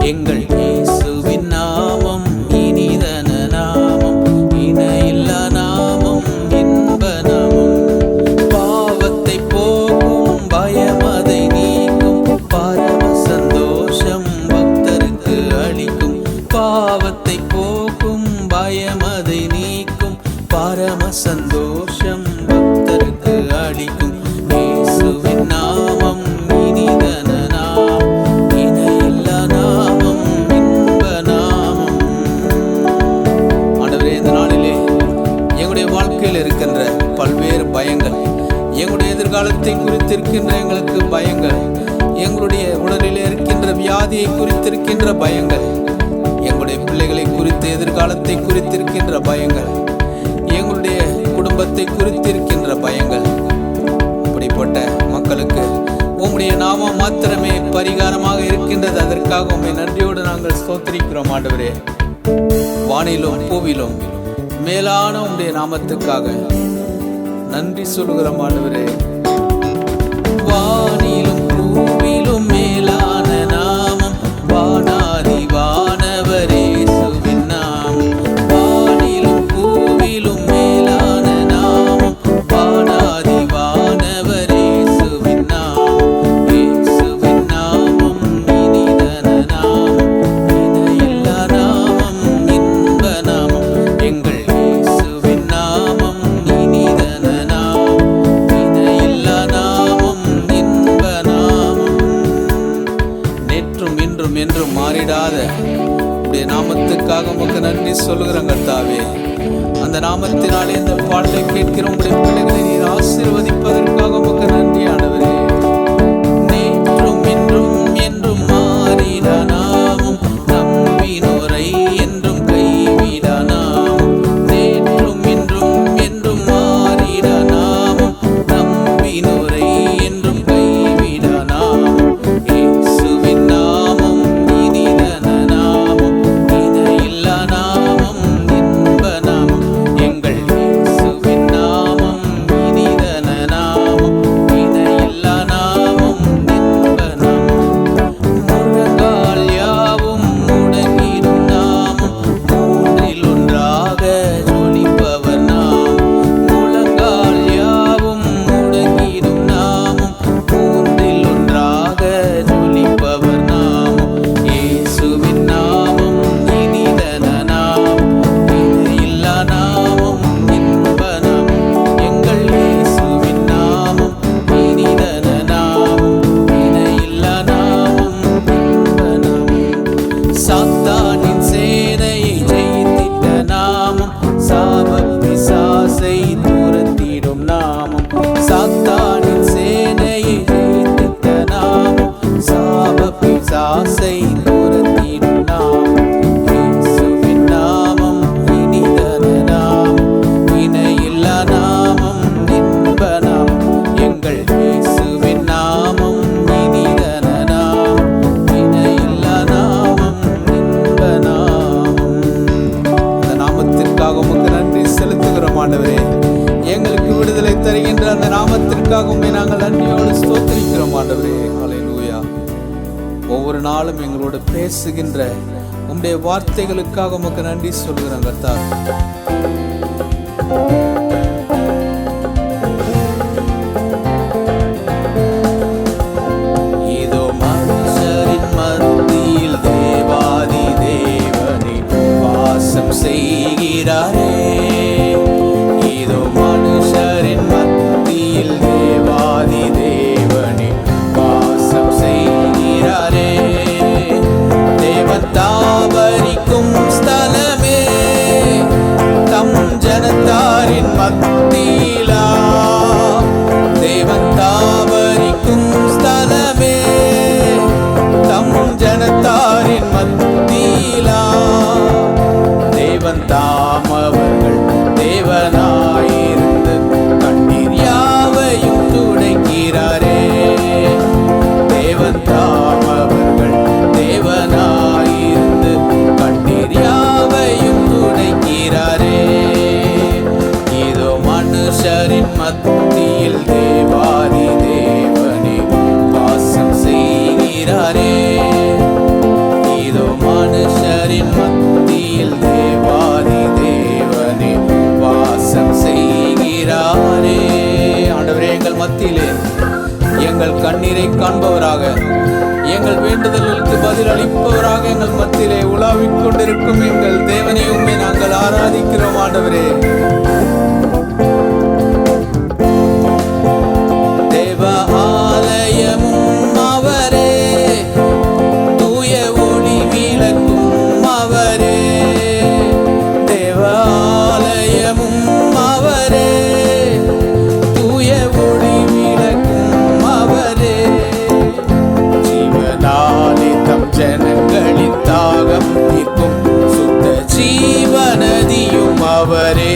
எங்கள் இயேசுவின் நாமம் இனிதன நாமம், இணையில்லா நாமம், இன்ப நாமம். பாவத்தை போக்கும், பயம் அதை நீக்கும், பரம சந்தோஷம் பக்தருக்கு அளிக்கும். பாவத்தை போக்கும், பயம் அதை நீக்கும், பரம சந்தோஷம் பக்தருக்கு அளிக்கும். இயேசுவின் நாமம் இனிதன நாமம், இணையில்லா நாமம், இன்ப நாமம். ஆண்டவரே, இந்த நாளிலே எங்களுடைய வாழ்க்கையில் இருக்கின்ற பல்வேறு பயங்கள், எங்களுடைய எதிர்காலத்தை குறித்திருக்கின்ற எங்களுக்கு பயங்கள், எங்களுடைய உடலிலே இருக்கின்ற வியாதியை குறித்திருக்கின்ற பயங்கள், எங்களுடைய பிள்ளைகளை குறித்து எதிர்காலத்தை குறித்திருக்கின்ற பயங்கள், எங்களுடைய குடும்பத்தை குறித்திருக்கின்ற பயங்கள், அப்படிப்பட்ட மக்களுக்கு உம்முடைய நாமம் மாத்திரமே பரிகாரமாக இருக்கின்றது. அதற்காக உம்மை நன்றியோடு நாங்கள் ஸ்தோத்திரிக்கிறோம் ஆண்டவரே. வானிலும் பூவிலும் மேலான உம்முடைய நாமத்துக்காக நன்றி சொல்கிறோம் ஆண்டவரே. வானிலும் பூவிலும் மேலான நாமம், வானாதி வானவரே இயேசுவின் நாமம். வானிலும் பூவிலும் மேலான நாமம், வானாதி வானவரே இயேசுவின் நாமம். இயேசுவின் நாமம் இனிதன நாமம், இணையில்லா நாமம், இன்ப நாமம். எங்கள் இயேசுவின் நாமம் இனிதன நாமம், இணையில்லா நாமம், இன்ப நாமம். நேற்றும் இன்றும் என்றும் மாறிடாத உடைய நாமத்துக்காக உமக்கு நன்றி சொல்லுகிறோம் கர்த்தாவே. அந்த நாமத்தினாலே இந்த பாடலை கேட்கிற உடைய பிள்ளைகளை நீர் ஆசீர்வதிப்பதற்காக உமக்கு நன்றி ஆண்டவரே. நேற்றும் இன்றும் என்றும் மாறிட நாமம், நம்பினோரை என்றும் கைவிட நாமம். நேற்றும் இன்றும் என்றும் மாறிட நாமம், நம்பினோரை என்றும் கைவிட நாமம். இயேசுவின் நாமம் இனிதன நாமம், இணையில்லா நாமம், இன்ப நாமம். எங்கள் இயேசுவின் நாமம் இனிதன நாமம், இணையில்லா நாமம், இன்ப நாமம். முழங்கால் யாவும் முடங்கிடும் நாமம், மூன்றில் ஒன்றாக ஜொலிப்பவர் நாமம். முழங்கால் யாவும் முடங்கிடும் நாமம், மூன்றில் ஒன்றாக ஜொலிப்பவர் நாமம். இயேசுவின் நாமம் இனிதன நாமம், இணையில்லா நாமம், இன்ப நாமம். எங்கள் இயேசுவின் நாமம் இனிதன நாமம், இணையில்லா நாமம், இன்ப நாமம். சாத்தானின் சேனையை ஜெயித்திட்ட நாமம், சாப பிசாசை துரத்திடும் நாமம். சாத்தானின் சேனையை ஜெயித்திட்ட நாமம், சாப பிசாசை துரத்திடும் நாமம். இயேசுவின் நாமம் இனிதன நாமம், இணையில்லா நாமம், இன்ப நாமம். எங்கள் இயேசுவின் நாமம் இனிதன நாமம், இணையில்லா நாமம், இன்ப நாமம். அந்த நாமத்திற்காக உமக்கு நன்றி செலுத்துகிறோம் ஆண்டவரே. எங்களுக்கு விடுதலை தருகின்ற அந்த நாமத்திற்காக உம்மை நாங்கள் நன்றியோடு ஸ்தோத்திரிக்கிறோம் ஆண்டவரே. ஹல்லேலூயா. ஒவ்வொரு நாளும் எங்களோடு பேசுகின்ற உம்முடைய வார்த்தைகளுக்காக உமக்கு நன்றி சொல்கிறோம் கர்த்தாவே. இதோ மனுஷரின் மத்தியில் தேவாதி தேவனே வாசம் செய்கிறாரே. இதோ மனுஷரின் மத்தியில் தேவாதி தேவனே வாசம் செய்கிறாரே. தேவன் தாவரிக்கும் ஸ்தலமே, தம் ஜனத்தாரின் பதில் அளிப்பவராக எங்கள் மத்தியிலே உலாவிக் கொண்டிருக்கும் எங்கள் தேவனை உம்மை நாங்கள் ஆராதிக்கிறோம் ஆண்டவரே. தேவ ஆலயமும் அவரே, தூய ஒளி விளக்கும் அவரே. தேவ ஆலயமும் அவரே, தூய ஒளி விளக்கும் அவரே. ஜீவனாலே தம் ஜனங்களின் தாகம் தீர்க்கும் சுத்த ஜீவநதியும் அவரே.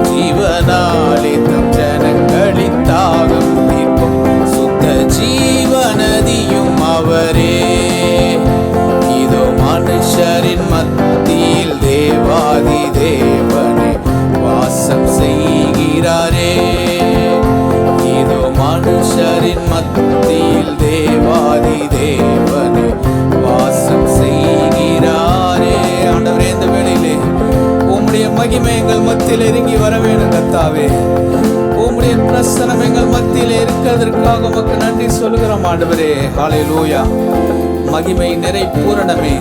ஜீவனாலே தம் ஜனங்களின் தாகம் தீர்க்கும் சுத்த ஜீவநதியும் அவரே. இதோ மனுஷரின் மத்தியில் தேவாதி தேவனே வாசம் செய்கிறாரே. இதோ மனுஷரின் மத்தியில் தேவாதி தேவனே வாசம் செய்கிறாரே. ஆண்டவரே, இந்த வேளையிலே உம்முடைய மகிமை எங்கள் மத்தியில் இறங்கி வர வேண்டும் கர்த்தாவே. உம்முடைய பிரசன்னம் எங்கள் மத்தியில் இருக்கிறதற்காக உமக்கு நன்றி சொல்கிறோம் ஆண்டவரே. ஹல்லேலூயா. மகிமை நிறை பூரணமே,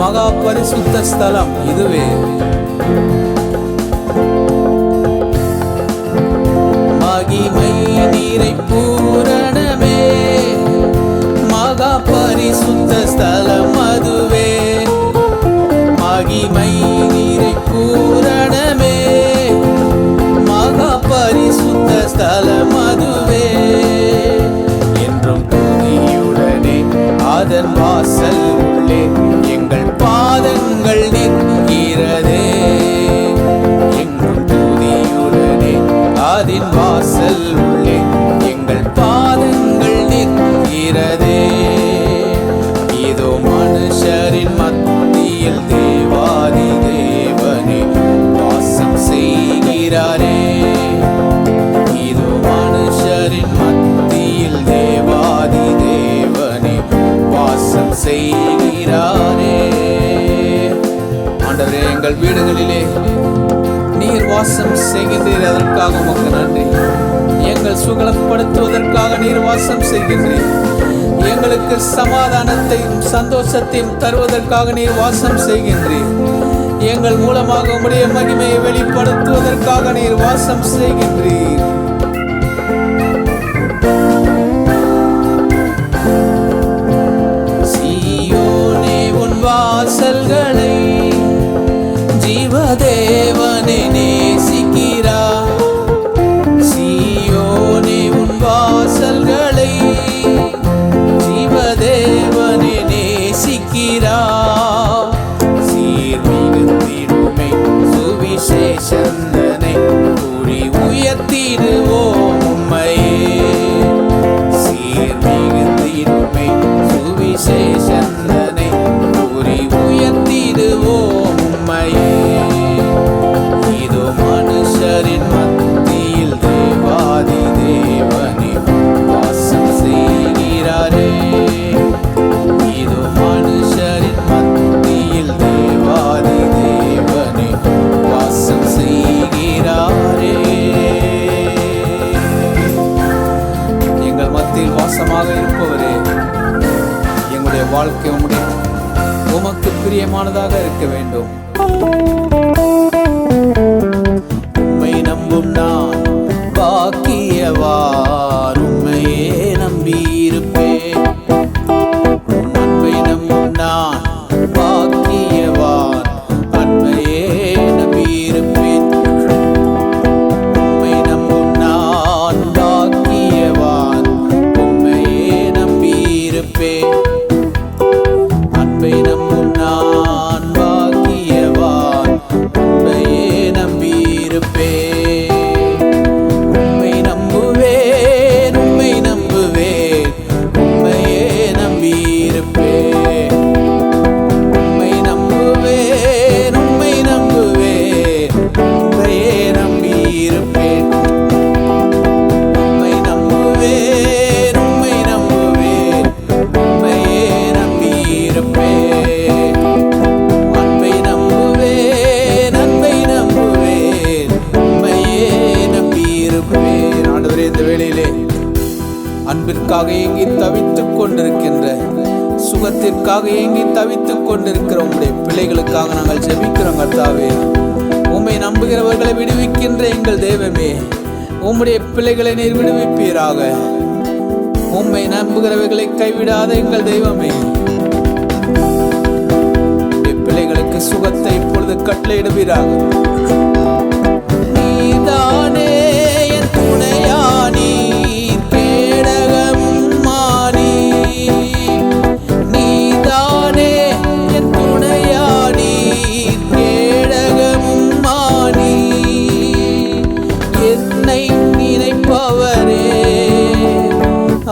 மகா பரிசுத்த ஸ்தலம் இதுவே. மகிமை நிறை பூரணமே, மகா பரிசுத்த ஸ்தலம் அதுவே. மகிமை நிறை பூரணமே, மகா பரிசுத்த ஸ்தலம் அதுவே. என்றும் துதியுடனே அதன் வாசல் உள்ளே எங்கள் பாதங்கள் நிற்கிறதே. எங்கும் துதியுடனே அதன் வாசல் உள்ளே எங்கள் பாதங்கள் நிற்கிறதே. இதோ மனுஷரின் மத்தியில் தேவாதி தேவனே வாசம் செய்கிறாரே. இதோ மனுஷரின் மத்தியில் தேவாதி தேவனே வாசம் செய்கிறாரே. ஆண்டவரே, எங்கள் வீடுகளிலே நீர் வாசம் செய்கின்றீர், அதற்காக உமக்கு நன்றி. எங்கள் சுகலப்படுத்துவதற்காக நீர் வாசம் செய்கின்றீர். எங்களுக்கு சமாதானத்தையும் சந்தோஷத்தையும் தருவதற்காக நீர் வாசம் செய்கின்றீர். எங்கள் மூலமாக உம்முடைய மகிமையை வெளிப்படுத்துவதற்காக நீர் வாசம் செய்கின்றீர். சீயோனே, உன் வாசல்களை ஜீவதேவனே நேசிக்கிறார். சீயோனே, உன் வாசல்களை ஜீவதேவனே நேசிக்கிறார். சீர் மிகுந்திடுமே சுவிசேஷந்தனை கூறி உயர்த்திடுவோம் உம்மையே. சீர் மிகுந்திடுமே சுவிசேஷந்தனை கூறி உயர்த்திடுவோம் உம்மையே. இதோ மனுஷரின் மத்தியில் தேவாதி தேவனே வாசம் செய்கிறாரே. இதோ மனுஷரின் மத்தியில் தேவாதி தேவனே வாசம் செய்கிறாரே. எங்கள் மத்தியில் வாசமாக இருப்பவரே, எங்களுடைய வாழ்க்கை உமக்கு பிரியமானதாக இருக்க வேண்டும். உம்மை நம்பும் நான் பாக்கியவான், உம்மையே நம்பியிருப்பேன். உம் அன்பை நம்பும் நான் பாக்கியவான், அன்பையே நம்பியிருப்பேன். உம்மை நம்பும் நான் பாக்கியவான், உம்மையே நம்பியிருப்பேன். அன்பை நம்பும் நான் பாக்கியவான், உம்மையே நம்பியிருப்பேன். உம்மை நம்புவேன் சுகத்திற்காக ஏங்கி தவித்துக் கொண்டிருக்கிற உம்முடைய பிள்ளைகளுக்காக நாங்கள் ஜெபிக்கிறோம் கர்த்தாவே. உம்மை நம்புகிறவர்களை விடுவிக்கின்ற எங்கள் தெய்வமே, உம்முடைய பிள்ளைகளை நீர் விடுவிப்பீராக. உம்மை நம்புகிறவர்களை கைவிடாத எங்கள் தெய்வமே, பிள்ளைகளுக்கு சுகத்தை இப்பொழுது கட்டளையிடுவீராக. நீதானே என் துணையானி, கேடகமும் மானி. நீதானே என் துணையானி, கேடகமும் மானி. என்னை நினைப்பவரே,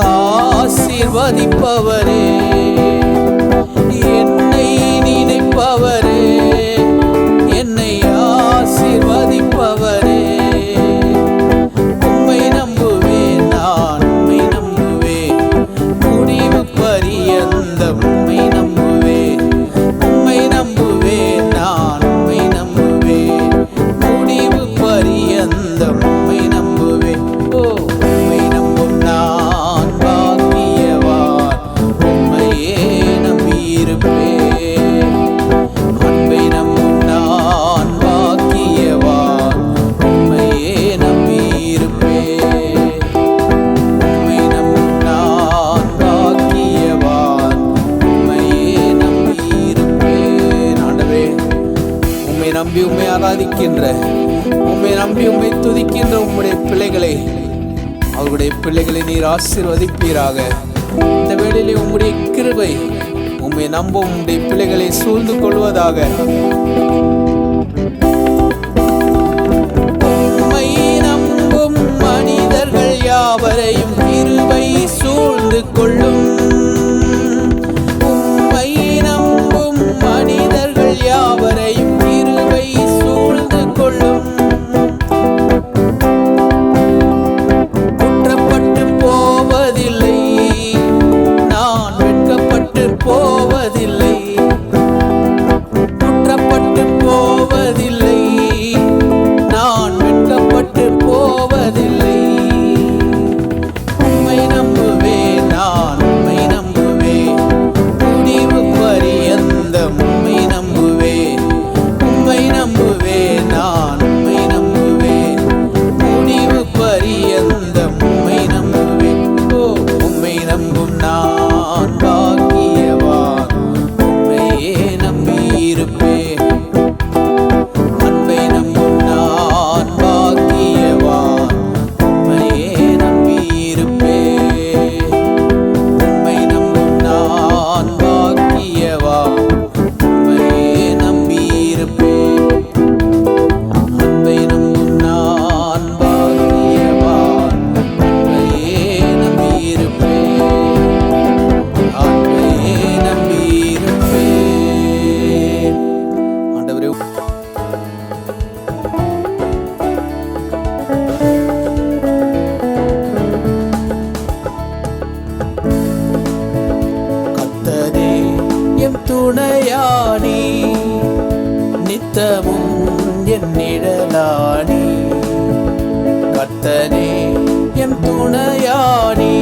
ஆசீர்வதிப்பவரே, என்னை நினைப்பவரே, என்னை ஆசீர்வதிப்பவரே. உம்மை நம்புவேன், நான் உம்மை நம்புவேன், முடிவு பரியந்தம் உம்மை நம்புவேன். உம்மை நம்புவேன், நான் உம்மை நம்புவேன், முடிவு பரியந்தம் உம்மை நம்புவேன். ஓ, உம்மை நம்பும் நான் பாக்கியவான், உம்மையே நம்பியிருப்பேன். அன்பை நம்பும் நான் பாக்கியவான், உம்மையே நம்பியிருப்பேன். உம்மை நம்பும் நான் பாக்கியவான், உம்மையே நம்பியிருப்பேன். ஆண்டவரே, உம்மை நம்பி உம்மை ஆராதிக்கின்ற, உம்மை நம்பி உம்மை துதிக்கின்ற உம்முடைய பிள்ளைகளை, அவருடைய பிள்ளைகளை நீர் ஆசீர்வதிப்பீராக. இந்த வேளையிலே உம்முடைய கிருபை உம்மை நம்பும் உம்முடைய பிள்ளைகளை சூழ்ந்து கொள்வதாக. உம்மை நம்பும் மனிதர்கள் யாவரையும் கிருபை சூழ்ந்து கொள்ளும். உம்மை நம்பும் மனிதர்கள் யாவரையும் கிருபை சூழ்ந்து கொள்ளும். குற்றப்பட்டு போவதில்லை, நான் வெட்கப்பட்டு போவதில்லை. குற்றப்பட்டு போவதில்லை, நான் வெட்கப்பட்டு போவதில்லை. உம்மை நம்புவேன், நான் உம்மை நம்புவேன், முடிவு பரியந்தம் உம்மை நம்புவேன். உம்மை நம்புவேன், நான் உம்மை நம்புவேன், முடிவு பரியந்தம் உம்மை நம்புவேன். ஓ, உம்மை நம்பும் நான் பாக்கியவான், உம்மையே நம்பியிருப்பேன். அன்பை நம்பும் நான் பாக்கியவான், உம்மையே நம்பியிருப்பேன். உம்மை நம்பும் நான் பாக்கியவான், உம்மையே நம்பியிருப்பேன். அன்பை நம்பும் நான் பாக்கியவான், உம்மையே நம்பியிருப்பேன். அன்பையே நம்பியிருப்பேன். ஆண்டவரே, கர்த்தரே எம் துணையானி, நித்தமும் என் நிழலானி. கர்த்தரே எம் துணையானி,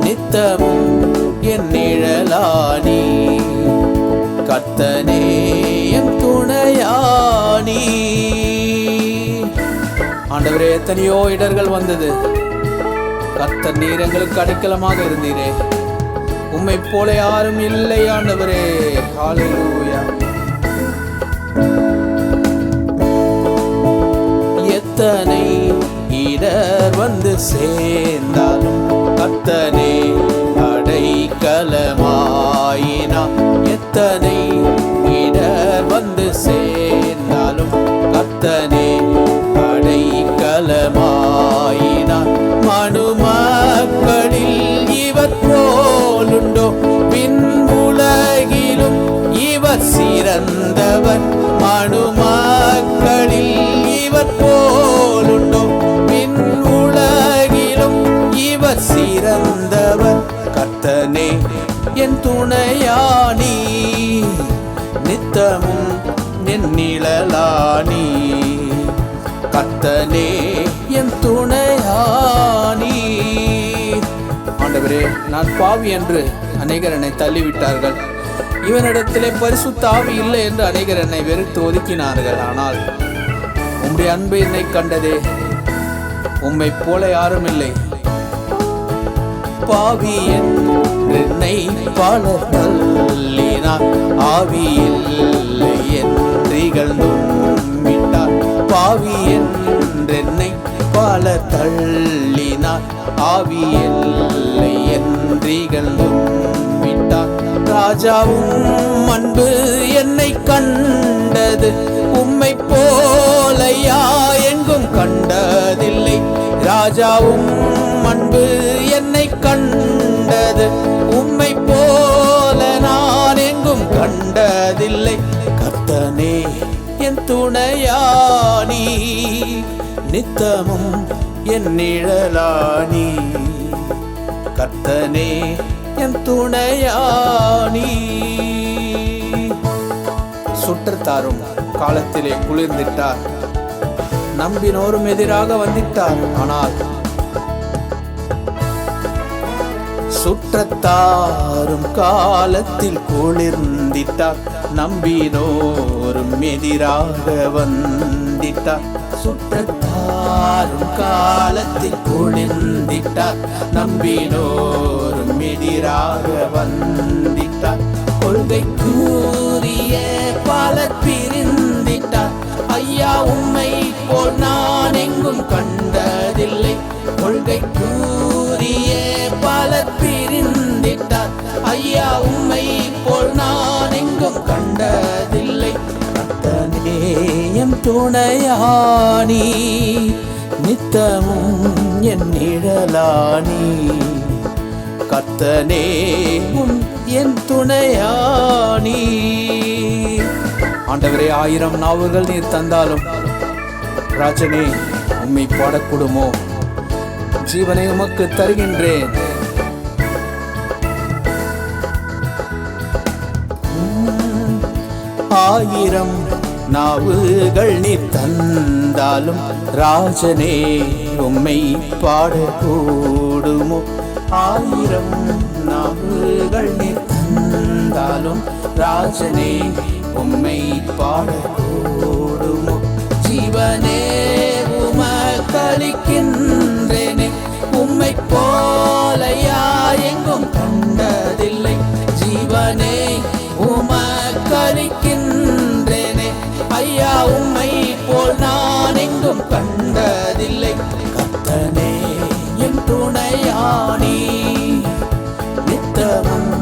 நித்தமும் என் நிழலானி. கர்த்தரே எம் துணையானி. ஆண்டவரே, எத்தனையோ இடர்கள் வந்தது, கர்த்தர் நீர் எங்களுக்கு அடைக்கலமாக இருந்தீரே. உம்மை போல யாரும் இல்லை ஆண்டவரே. ஹல்லேலூயா. எத்தனை இடர் வந்து சேர்ந்தாலும் கர்த்தரே அடைக்கலமாயினார். எத்தனை இடர் வந்து சேர்ந்தாலும் கர்த்தரே அடைக்கலமாயினார். மனுமக்களில் இவர் போலுண்டோ, விண்ணுலகிலும் இவர் சிறந்தவர். மனுமக்களில் இவர் போலுண்டோ, விண்ணுலகிலும் இவர் சிறந்தவர். கர்த்தனே என் துணையானி, நித்தமும் என் நிழலானி. கர்த்தனே என் துணையானி. ஆண்டவரே, நான் பாவி என்று அநேகர் என்னை தள்ளிவிட்டார்கள். இவனிடத்திலே பரிசுத்த ஆவி இல்லை என்று அநேகர் என்னை வெறுத்து ஒதுக்கினார்கள். ஆனால் உம்முடைய அன்பு என்னை கண்டதே. உம்மை போல யாரும் இல்லை. பாவி என்னை பலர் தள்ளினார், ஆவி இல்லை என்றிகழ்ந்தும்மிட்டார். பாவி என்னை பலர் தள்ளினார், ஆவி இல்லை என்றிகழ்ந்தும்மிட்டார். ராஜாவும் அன்பு என்னை கண்டது, உம்மை போலையா எங்கும் கண்டதில்லை. ராஜாவும் அன்பு என்னை கண்டது, உம்மை போல நான் எங்கும் கண்டதில்லை. கர்த்தனே என் துணையானி, நித்தமும் என் நிழலானி. கர்த்தனே என் துணையானி. சுற்றத்தாரும் காலத்திலே குளிர்ந்திட்டார், நம்பினோரும் எதிராக வந்திட்டார். ஆனால் சுற்றத்தாரும் காலத்தில் குளிர்ந்திட்டார், நம்பினோரும் எதிராக வந்திட்டார். சுற்றத்தாரும் காலத்தில் குளிர்ந்திட்டார், நம்பினோரும் எதிராக வந்திட்டார். கொள்கை கூறிய பலர் பிரிந்திட்டார், ஐயா உம்மை போல் நான் எங்கும் கண்டதில்லை. கொள்கை கூறிய பலர் பிரிந்திட்டார், ஐயா உம்மை போல் நான் எங்கும் கண்டதில்லை. கர்த்தனே என் துணையானி, நித்தமும் என் நிழலானி. கர்த்தனே என் துணையானி. ஆண்டவரே, 1000 நாவுகள் நீர் தந்தாலும் ராஜனே உம்மை பாடக்கூடுமோ? ஜீவனை உமக்கு தருகின்றேன். ஆயிரம் நாவுகள் நீர் தந்தாலும் ராஜனே உம்மை பாடக்கூடுமோ? 1000 நாவுகள் நீர் தந்தாலும் ராஜனே உம்மை பாடக்கூடுமோ? ஜீவனே உமக்களிக்கின்றேனே, உம்மை போலையா எங்கும் கண்டதில்லை. ஜீவனே உமக்களிக்கின்றேனே, ஐயா உம்மை போல் நான் எங்கும் கண்டதில்லை. கர்த்தனே என் துணையானி, நித்தமும்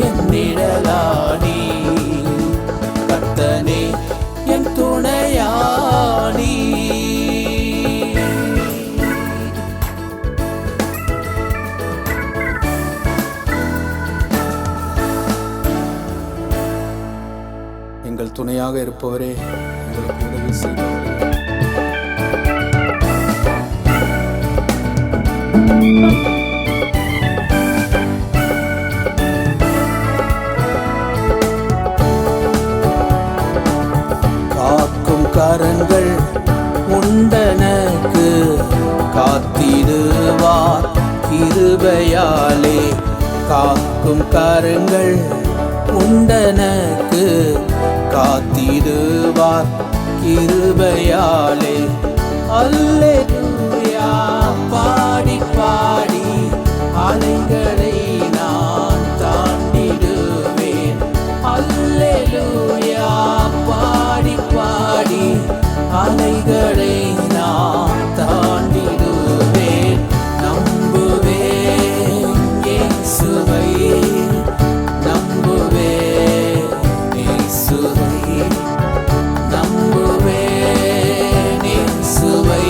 என் நிழலானி. கர்த்தனே என் துணையானி. எங்கள் துணையாக இருப்பவரே, எங்களுக்கு உதவி செய்பவரே. காக்கும் கரங்கள் உண்டனக்கு காத்திடுவார் கிருபையாலே. காக்கும் கரங்கள் உண்டனக்கு காத்திடுவார் கிருபையாலே. அல்லேலூயா பாடி பாடி அலைகளை நான் தாண்டிடுவேன். அல்லேலூயா பாடி பாடி அலைகளை நான் தாண்டிடுவேன். நம்புவேன் இயேசுவை, நம்புவேன் இயேசுவை, நம்புவேன் இயேசுவை,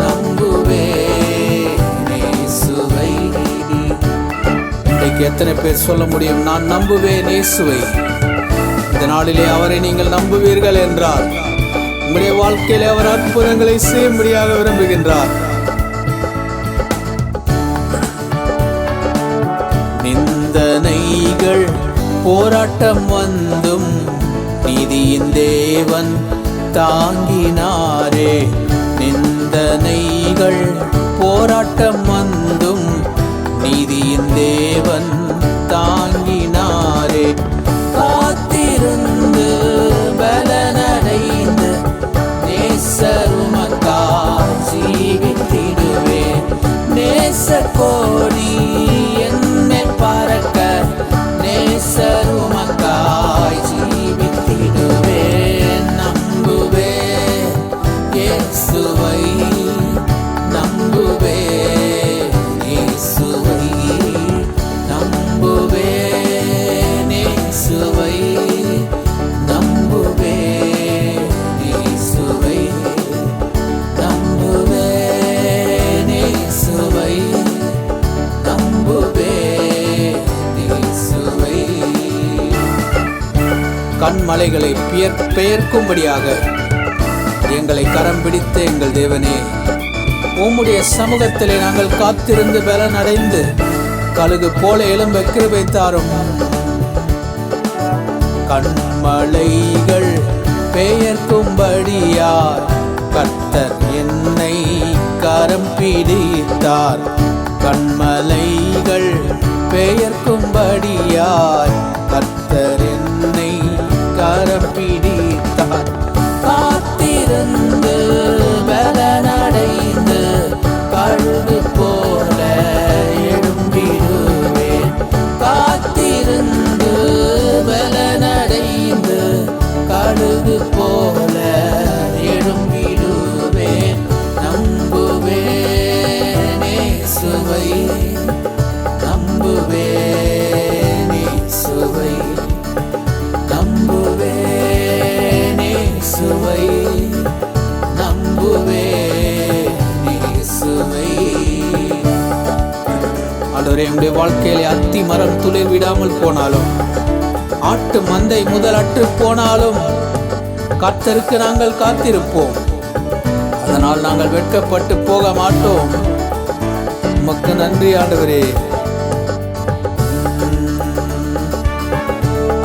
நம்புவேன் இயேசுவை. இன்றைக்கு எத்தனை பேர் சொல்ல முடியும், நான் நம்புவேன் இயேசுவை? இந்த நாளிலே அவரை நீங்கள் நம்புவீர்கள் என்றால் உங்களுடைய வாழ்க்கையிலே அவர் அற்புதங்களை செய்யும்படியாக விரும்புகின்றார். நிந்தனைகள் போராட்டம் வந்தும் நீதியின் தேவன் தாங்கினாரே. நிந்தனைகள் போராட்டம் வந்தும் நீதியின் தேவன் கண்மலைகளை பெயர்க்கும்படியாக எங்களை கரம் பிடித்த எங்கள் தேவனே, உம்முடைய சமூகத்திலே நாங்கள் காத்திருந்து பலன் அடைந்து கழுகு போல எழும்ப கிருபை தாரும். கண்மலைகள் பெயர்க்கும்படியார் கர்த்தர் என்னை கரம் பிடித்தார். கண்மலைகள் பெயர்க்கும்படியார் கர்த்தர் என்னை கரம் பிடித்தார். காத்திருந்து பலனடைந்து கழுகு போல எழும்பிடுவேன். காத்திருந்து பலனடைந்து கழுகு போல எழும்பிடுவேன். நம்புவேனே சுவை, நம்புவேனே சுவை, நம்புவேனே சுவை, நம்புவேனே சுவை. ஆண்டவரே, என்னுடைய வாழ்க்கையிலே அத்தி மரம் துளிர் விடாமல் போனாலும், ஆட்டு மந்தை முதல் அற்று போனாலும் கர்த்தருக்கு நாங்கள் காத்திருப்போம். அதனால் நாங்கள் வெட்கப்பட்டு போக மாட்டோம். உமக்கு நன்றி ஆண்டவரே.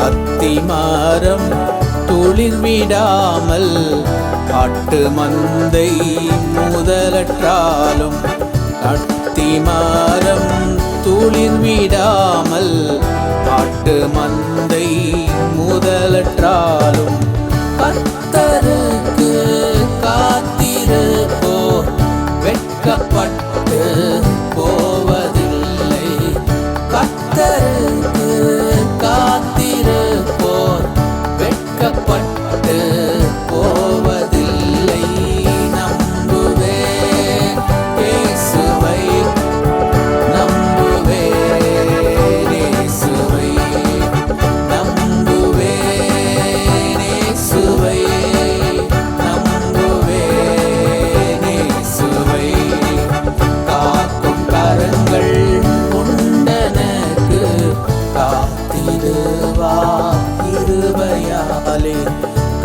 அத்தி மரம் துளிர் விடாமல் ஆட்டு மந்தை முதலற்றாலும், அத்தி மரம் துளிர் விடாமல் ஆட்டு மந்தை முதலற்றாலும் கர்த்தருக்கு காத்திருப்போ வெட்கப்பட்டு போவதில்லை. கர்த்தருக்கு காத்திருப்போர் வெட்கப்பட்டு போவதில்லை. நம்புவேன் இயேசுவை, நம்புவேன் இயேசுவை, நம்புவேன் இயேசுவை, நம்புவேன் இயேசுவை. காக்கும் கரங்கள் உண்டனக்கு காத்திடுவார் கிருபையாலே.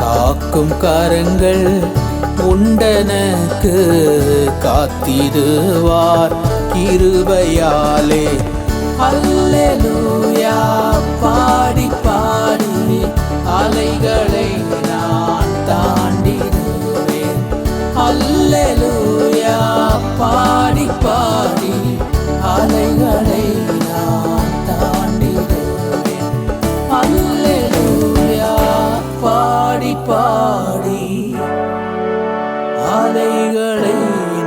காக்கும் கரங்கள் உண்டனக்கு காத்திடுவார் கிருபையாலே. அல்லேலூயா பாடி பாடி அலைகளை நான் தாண்டிடுவேன். அல்லேலூயா பாடி பாடி அலைகளை நான் தாண்டிடுவேன். அல்லேலூயா பாடி பாடி அலைகளை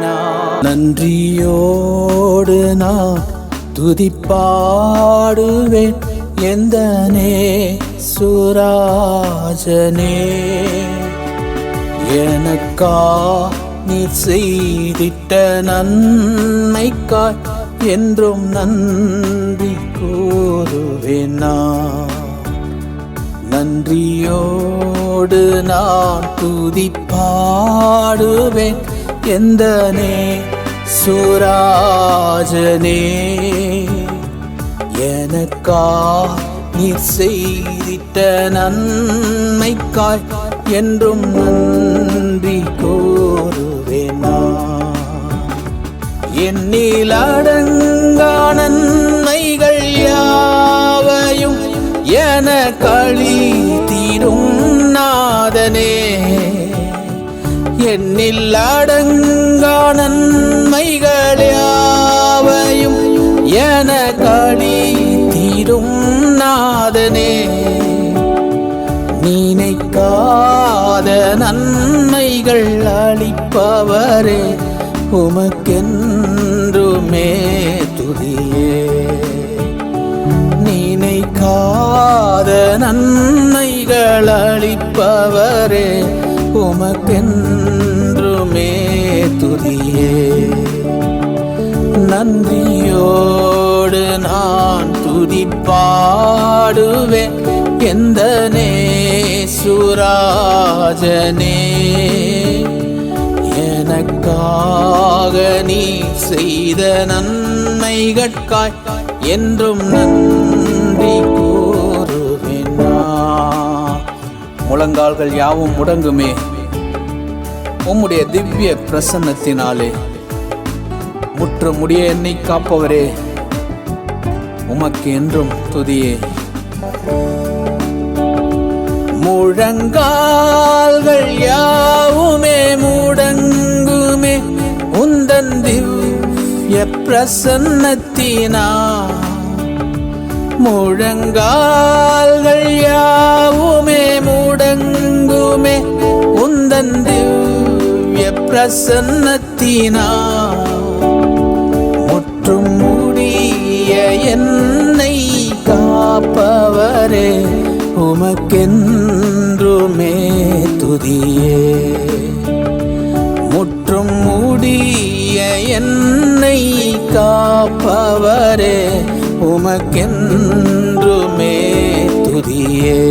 நான். நன்றியோடு நான் துதிப்பாடுவேன் எந்தனே சுராஜனே. எனக்கா நீர் செய்திட்ட நன்மைக்காய் என்றும் நன்றி கூறுவேன் நான். நன்றியோடு நான் துதிப்பாடுவேன் எந்தனே சுராஜனே. எனக்கா நீர் செய்திட்ட நன்மைக்காய் என்றும் நன்றி கூறுவேன் நான். எண்ணில் அடங்கா நன்மைகள் யாவையும் என கழித்திடும் நாதனே. எண்ணில் அடங்கா நன்மைகள் யாவையும் என கழித்திடும் நாதனே. நினைக்காத நன்மைகள் அளிப்பவரே, உமக்கென்றுமே துதியே. நினைக்காத நன்மைகள் அளிப்பவரே, உமக்கென்றுமே துதியே. நன்றியோடு நான் துதிப்பாடுவேன் எந்தனே சுராஜனே. எனக்காக நீ செய்த நன்மைகட்காய் என்றும் நன்றி கூறுவேன் நான். முழங்கால்கள் யாவும் முடங்குமே. உம்முடைய திவ்ய பிரசன்னத்தினாலே முற்று முடிய என்னை காப்பவரே, உமக்கு என்றும் துதியே. முழங்கால்கள் யாவுமே முடங்குமே உந்தன் திவ்ய பிரசன்னத்தினா. முழங்கால்கள் யாவுமே முடங்குமே உந்தன் திவ்ய பிரசன்னத்தினா. முற்றும் முடிய என்னை காப்பவரே, உமக்கென்றுமே துதியே. முற்றும் முடிய என்னை காப்பவரே, உமக்கென்றுமே துதியே.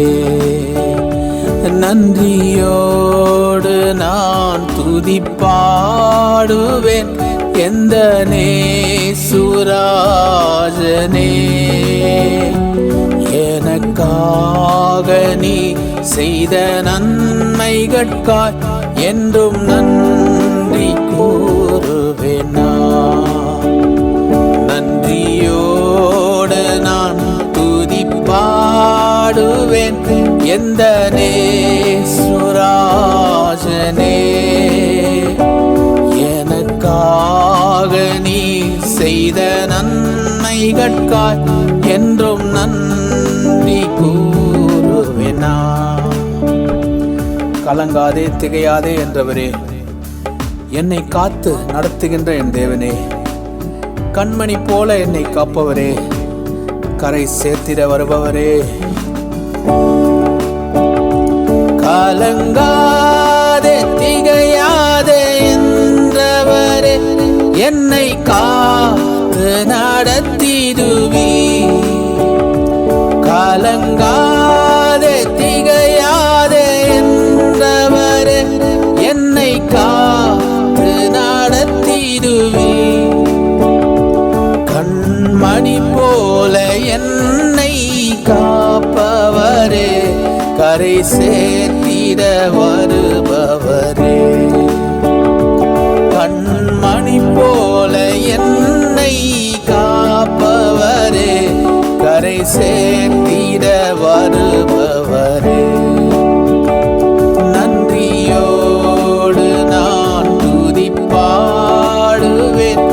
நன்றியோடு நான் துதிப்பாடுவேன் எந்த நேசுராஜனே. எனக்காக நீ செய்த நன்மைகட்காய் என்றும் நன்றி கூறுவேன். நன்றியோடு நான் துதிப்பாடுவேன் எந்த நேசுராஜனே. எனக்காக நீ செய்த நன்மைகட்காய் என்றும் நன்றி கூறுவேனா. கலங்காதே திகையாதே என்றவரே, என்னை காத்து நடத்துகின்ற என் தேவனே, கண்மணி போல என்னை காப்பவரே, கரை சேர்த்திட வருபவரே. கலங்காதே திகையாதே என்றவரே, என்னை காத்து நடத்திடுவி. கலங்காதே திகையாதே என்றவரே, என்னை காத்து நடத்திடுவி. கண்மணி போல என்னை காப்பவரே, கரை சேர்த்திட வருபவரே. கண்மணி போல என்னை காப்பவரே, கரை சேர்த்திட வருபவரே. நன்றியோடு நான் துதிப்பாடுவேன்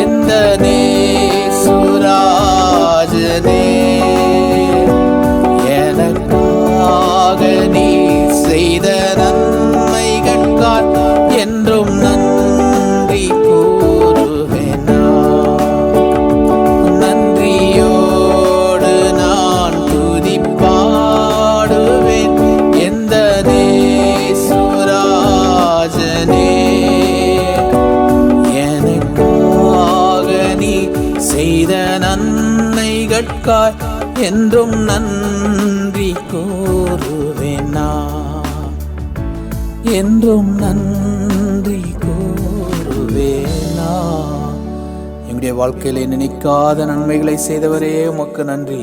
எந்த நேசுராஜனே. எனக்காக நீ செய்த நன்மைகட்காய் என்றும் நன்றி கூறுவேன். நன்றியோடு நான் துதிப்பாடுவேன் எந்த நேசுராஜனே. எனக்காக நீ செய்த நன்மைகட்காய் என்றும் நன்றி கூறுவேனா. என்றும் நன்றி கூறுவேனா. எங்களுடைய வாழ்க்கையிலே நினைக்காத நன்மைகளை செய்தவரே, உமக்கு நன்றி.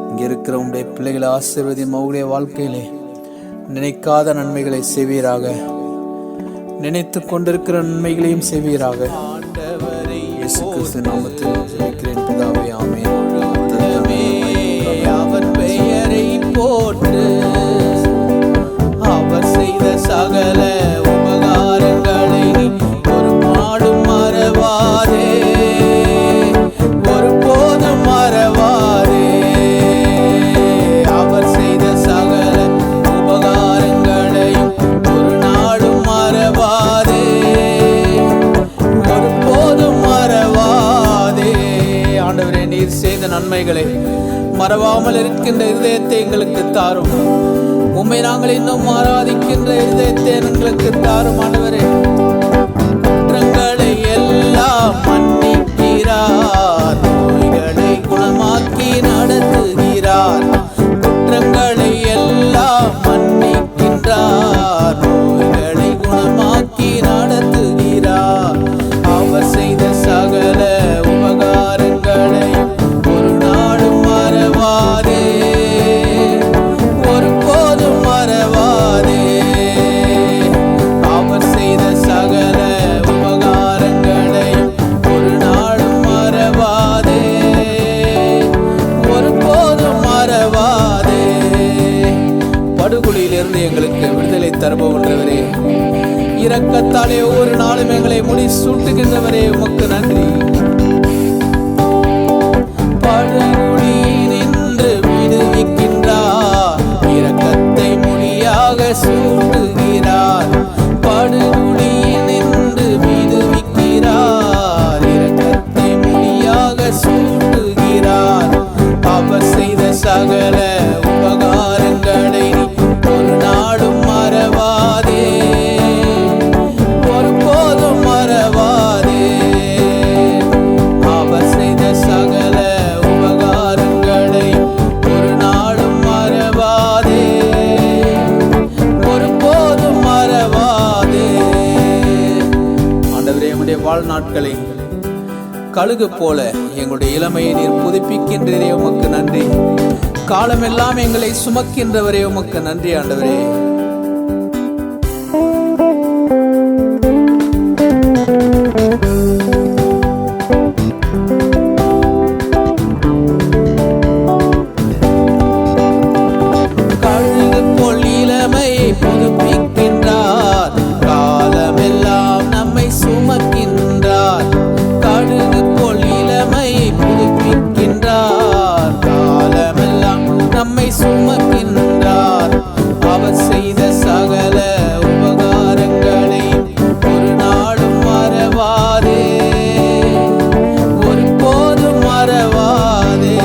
இங்க இருக்கிற உங்களுடைய பிள்ளைகளை ஆசீர்வதியும். அவங்களுடைய வாழ்க்கையிலே நினைக்காத நன்மைகளை செய்வீராக. நினைத்து கொண்டிருக்கிற நன்மைகளையும் செய்வீராக. இயேசு கிறிஸ்து நாமத்தில் ஜெபிக்கிறேன் பிதாவே, ஆமென். அவர் பெயரை போற்று, அவர் செய்த சகல உபகாரங்களை ஒரு நாடும் மறவாதே, ஒருபோதும் மறவாதே. அவர் செய்த சகல உபகாரங்களையும் ஒரு நாடும் மறவாதே, ஒருபோதும் மறவாதே. ஆண்டவரே, நீர் செய்த நன்மைகளை மறவாமல் இருக்கின்ற இருதயத்தை எங்களுக்கு தாரும். உம்மை நாங்கள் இன்னும் ஆராதிக்கின்ற இருதயத்தை எங்களுக்கு தாரும். ஆண்டவரே, குற்றங்களை எல்லாம் மன்னிக்கிறார், நோய்களை குணமாக்கி நடத்துகிறார். குற்றங்களை எல்லாம் மன்னிக்கின்றார், நோய்களை குணமாக்கி நடத்துகிறார். அவர் செய்த சகல உபகாரங்களை ஒரு நாடும் மறவாதே, ஒருபோதும் மறவாதே. தருபவன்றவரே, இரக்கத்தாலே ஒவ்வொரு நாளும் எங்களை முடி சூட்டுகின்றவரே, உமக்கு நன்றி. படுகுழி நின்று விடுவிக்கின்றார், இரக்கத்தை முடியாக சூட்டுகிறார். படுகுழி நின்று விடுவிக்கிறார், இரக்கத்தை முடியாக சூட்டுகிறார். அவர் செய்த சகல உபகாரங்களை ஒரு நாளும் மறவாதே, ஒருபோதும் மறவாதே. அவர் செய்த சகல உபகாரங்களை ஒரு நாளும் மறவாதே, ஒருபோதும் மறவாதே. ஆண்டவரே, நம்முடைய வாழ்நாட்களை கழுகு போல எங்களுடைய இளமையை நீர் புதுப்பிக்கின்றவரே, உமக்கு நன்றி. காலமெல்லாம் எங்களை சுமக்கின்றவரே, உமக்கு நன்றி ஆண்டவரே. கழுகு போல் இளமையை புதுப்பிக்கின்றார், காலமெல்லாம் நம்மை சுமக்கின்றார். கழுகு போல் இளமையை புதுப்பிக்கின்றார், காலமெல்லாம் நம்மை சுமக்கின்றார். அவர் செய்த சகல உபகாரங்களை ஒரு நாளும் மறவாதே, ஒருபோதும் மறவாதே.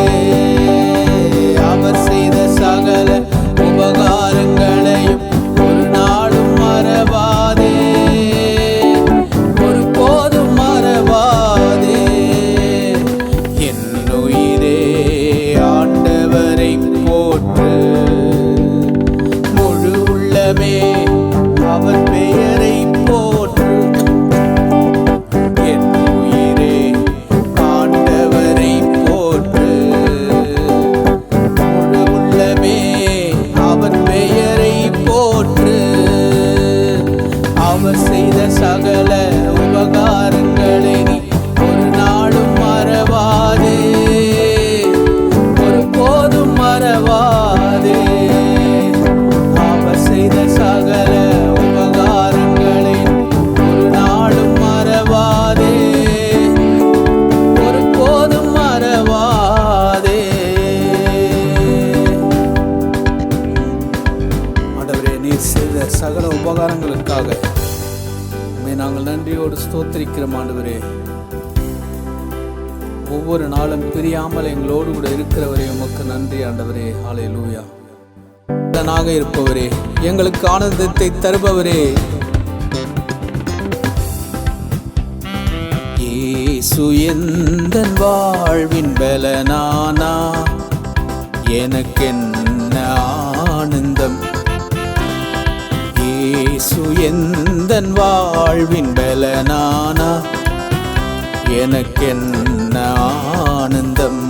அவர் செய்த சகல உபகாரங்களையும் ஒரு நாளும் மறவாதே, ஒருபோதும் மறவாதே. என் உயிரே ஆண்டவரை போற்று, முழு உள்ளமே அவர் பெயரை போற்று. என் உயிரே ஆண்டவரை போற்று, முழு உள்ளமே அவர் பெயரை போற்று. அவர் செய்த சகல உபகாரங்களை நீ ஒரு நாளும் மறவாதே, ஒருபோதும் மறவாதே. அவர் செய்த சகல உபகாரங்களை ஒரு நாளும் மறவாதே, ஒருபோதும் மறவாதே. ஆண்டவரே, நீர் செய்த சகல உபகாரங்களுக்காக உம்மை நாங்கள் நன்றியோடு ஸ்தோத்திரிக்கிறோம் ஆண்டவரே. ஒவ்வொரு நாளும் பிரியாமல் எங்களோடு கூட இருக்கிறவரே, உமக்கு நன்றி ஆண்டவரே. ஹல்லேலூயா. நாக இருப்பவரே, எங்களுக்கு ஆனந்தத்தை தருபவரே, இயேசு எந்தன் வாழ்வின் பலனானா, எனக்கென்ன ஆனந்தம். இயேசு எந்தன் வாழ்வின் பலனானா, எனக்கென்ன ஆனந்தம்.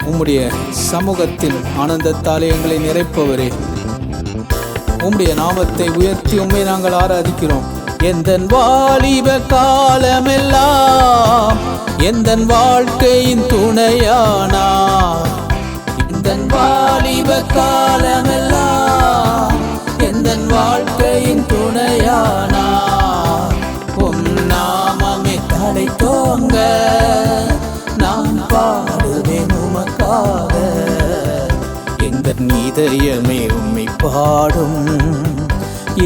உம்முடைய சமூகத்தின் ஆனந்தத்தாலே எங்களை நிறைப்பவரே, உம்முடைய நாமத்தை உயர்த்தி உம்மை நாங்கள் ஆராதிக்கிறோம். எந்தன் வாலிப காலமெல்லாம் எந்தன் வாழ்க்கையின் துணையானா, எந்தன் வாலிப காலமெல்லாம் எந்தன் வாழ்க்கையின் துணையானா. உம் நாமமே தடை தோங்க நான் பாடுவேன் உமக்காக. எந்த இதயமே உம்மை பாடும்,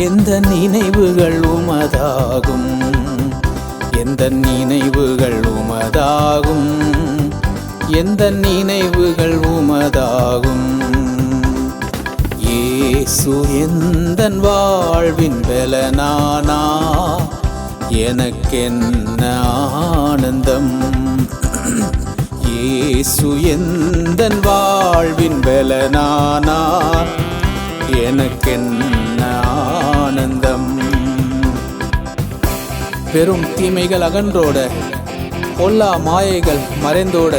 எந்த நினைவுகள் உமதாகும், எந்த நினைவுகள் உமதாகும், எந்த நினைவுகள் உமதாகும். இயேசு எந்தன் வாழ்வின் பலனானா, எனக்கென்ன ஆனந்தம். இயேசு எந்தன் வாழ்வின் பலனானா, எனக்கென்ன ஆனந்தம். பெரும் தீமைகள் அகன்றோட, பொல்லா மாயைகள் மறைந்தோட,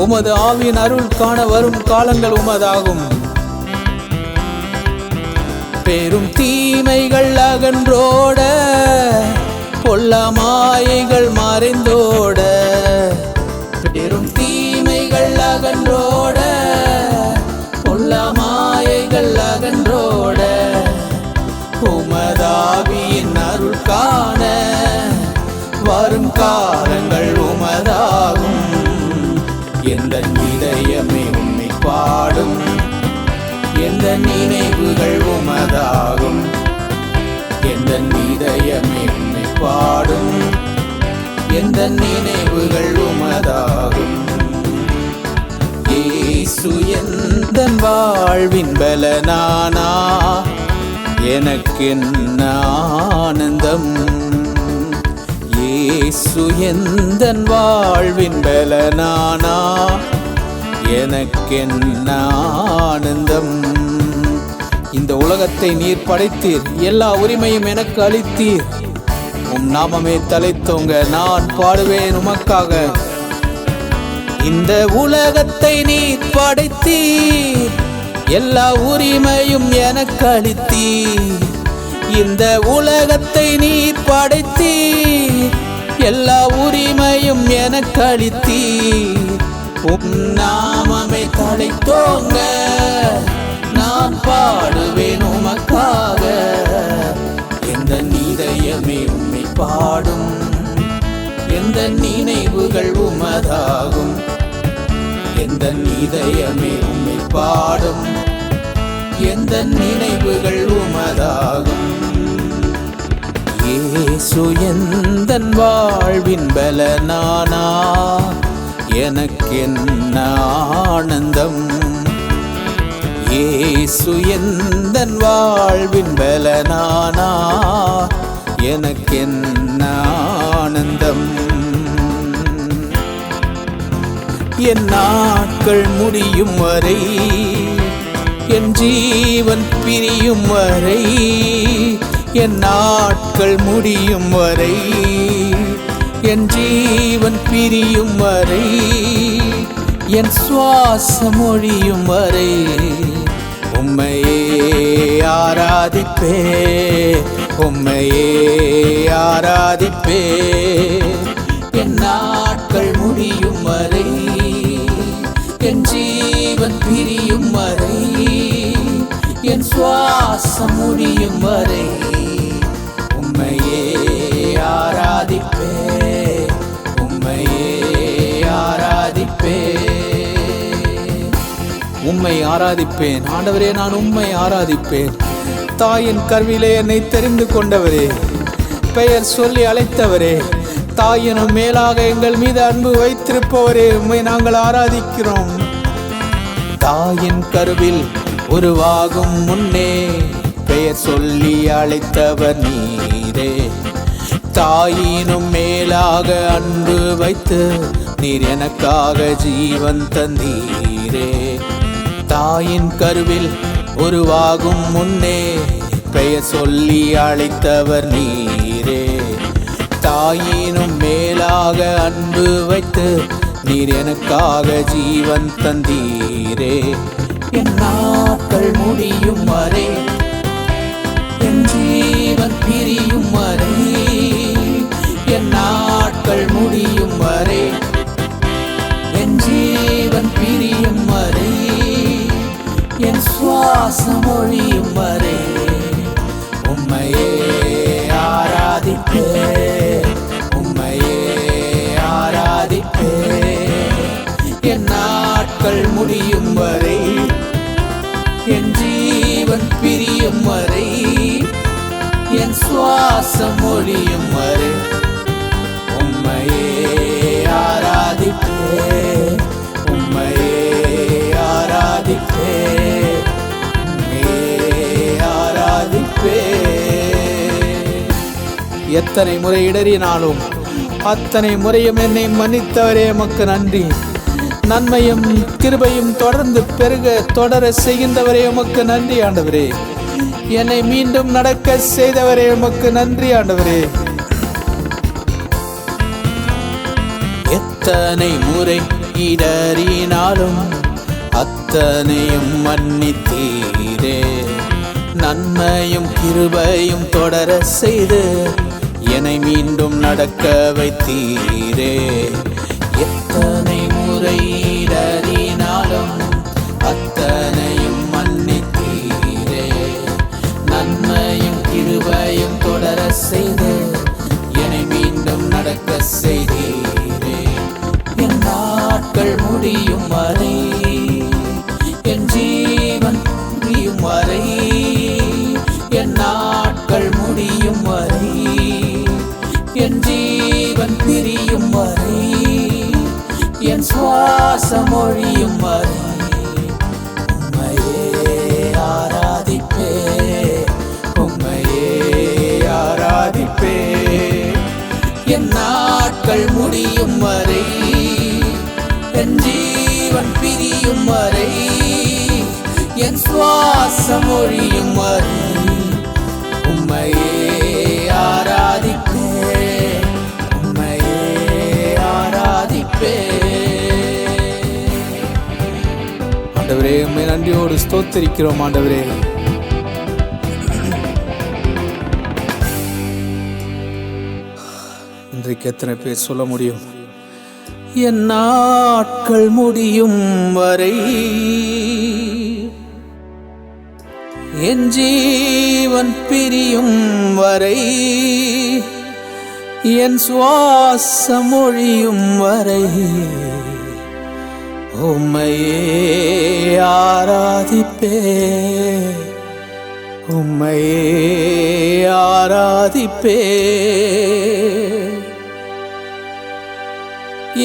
உமது ஆவியின் அருள் காண வரும் காலங்கள் உமதாகும். பெரும் தீமைகள் அகன்றோட, பொல்லா மாயைகள் மறைந்தோட, பெரும் தீமைகள் அகன்றோட, பொல்லா மாயைகள் அகன்றோட, எந்த இதயமே உம்மை பாடும், எந்த நினைவுகள் உமதாகும். எந்த இதயமே உம்மை பாடும், எந்த நினைவுகள் உமதாகும். இயேசு எந்தன் வாழ்வின் பலனானா, எனக்கென்ன ஆனந்தம். இயேசு எந்தன் வாழ்வின் பலனானா, எனக்கென்ன ஆனந்தம். இந்த உலகத்தை நீர் படைத்தீர், எல்லா உரிமையும் எனக்கு அளித்தீர். உம் நாமமே தலைத்தோங்க, நான் பாடுவேன் உமக்காக. இந்த உலகத்தை நீர் படைத்தீர், எல்லா உரிமையும் எனக்கு அளித்தீர். இந்த உலகத்தை நீர் படைத்தீர், எல்லா உரிமையும் எனக்கு அளித்தீர். உம் நாமமே தலைத்தோங்க, நான் பாடுவேன் உமக்காக. எந்த இதயமே உம்மை பாடும், எந்த நினைவுகள் உமதாகும். எந்த இதயமே உம்மை பாடும், எந்த நினைவுகள் உமதாகும். இயேசு எந்தன் வாழ்வின் பலனானா, எனக்கென்ன ஆனந்தம். இயேசு எந்தன் வாழ்வின் பலனானா, எனக்கென்ன ஆனந்தம். என் நாட்கள் முடியும் வரை, என் ஜீவன் பிரியும் வரை, என் நாட்கள் முடியும் வரை, என் ஜீவன் பிரியும் வரை, என் சுவாசம் ஒழியும் வரை உம்மையே ஆராதிப்பே, உம்மையே ஆராதிப்பே. என் நாட்கள் முடியும் வரை, என் ஜீவன் பிரியும் வரை, என் சுவாசம் முடியும் வரை உம்மையே ஆராதிப்பே, உம்மையே ஆராதிப்பே. உம்மை ஆராதிப்பேன் ஆண்டவரே, நான் உம்மை ஆராதிப்பேன். தாயின் கருவிலே என்னை தெரிந்து கொண்டவரே, பெயர் சொல்லி அழைத்தவரே, தாயினும் மேலாக எங்கள் மீது அன்பு வைத்திருப்பவரே, உம்மை நாங்கள் ஆராதிக்கிறோம். தாயின் கருவில் உருவாகும் முன்னே பெயர் சொல்லி அழைத்தவர் நீரே. தாயினும் மேலாக அன்பு வைத்து நீர் எனக்காக ஜீவன் தந்தீரே. தாயின் கருவில் உருவாகும் முன்னே பெயர் சொல்லி அழைத்தவர் நீரே. தாயினும் மேலாக அன்பு வைத்து நீர் எனக்காக ஜீவன் தந்தீரே. என் நாட்கள் முடியும் வரை, என் ஜீவன் பிரியும் வரை, என் நாட்கள் முடியும் வரை, என் ஜீவன் பிரியும் வரை, என் சுவாசம் ஒழியும் வரை உம்மையே ஆராதிப்பே, உம்மையே ஆராதிப்பே. என் நாட்கள் முடியும் வரை, என் ஜீவன் பிரியும் வரை, என் சுவாசம் ஒழியும் வரை உம்மையே ஆராதிப்பே, உம்மையே ஆராதிப்பே, உம்மையே ஆராதிப்பே. எத்தனை முறை இடறினாலும் அத்தனை முறையும் என்னை மன்னித்தவரே எமக்கு நன்றி. நன்மையும் கிருபையும் தொடர்ந்து பெருக தொடர செய்கின்றவரே எமக்கு நன்றி ஆண்டவரே. என்னை மீண்டும் நடக்க செய்தவரே எமக்கு நன்றி ஆண்டவரே. எத்தனை முறை இடறினாலும் அத்தனையும் மன்னித்தீரே. நன்மையும் கிருபையும் தொடர செய்து என்னை மீண்டும் நடக்க வைத்தீரே. எத்தனை முறை இடறினாலும் அத்தனையும் மன்னித்தீரே. நன்மையும் கிருபையும் தொடர செய்து என்னை மீண்டும் நடக்க செய்தீரே. என் நாட்கள் முடியும் வரை, என் ஜீவன் பிரியும் வரை, என் நாட்கள் முடியும் வரை, என் ஜீவன் பிரியும் வரை, என் சுவாசம் ஒழியும் வரை உம்மையே ஆராதிப்பே, உம்மையே ஆராதிப்பே. என் நாட்கள் முடியும் வரை, என் ஜீவன் பிரியும் வரை, என் சுவாசம் ஒழியும் வரை உம்மையே ஆராதிப்பே, உம்மையே ஆராதிப்பே. ஆண்டவரே, உம்மை நன்றியோடு ஸ்தோத்திரிக்கிறோம். ஆண்டவரே, இன்றைக்கு எத்தனை பேர் சொல்ல முடியும், என் நாட்கள் முடியும் வரை, என் ஜீவன் பிரியும் வரை, என் சுவாசம் ஒழியும் வரை உம்மையே ஆராதிப்பே, உம்மையே ஆராதிப்பே.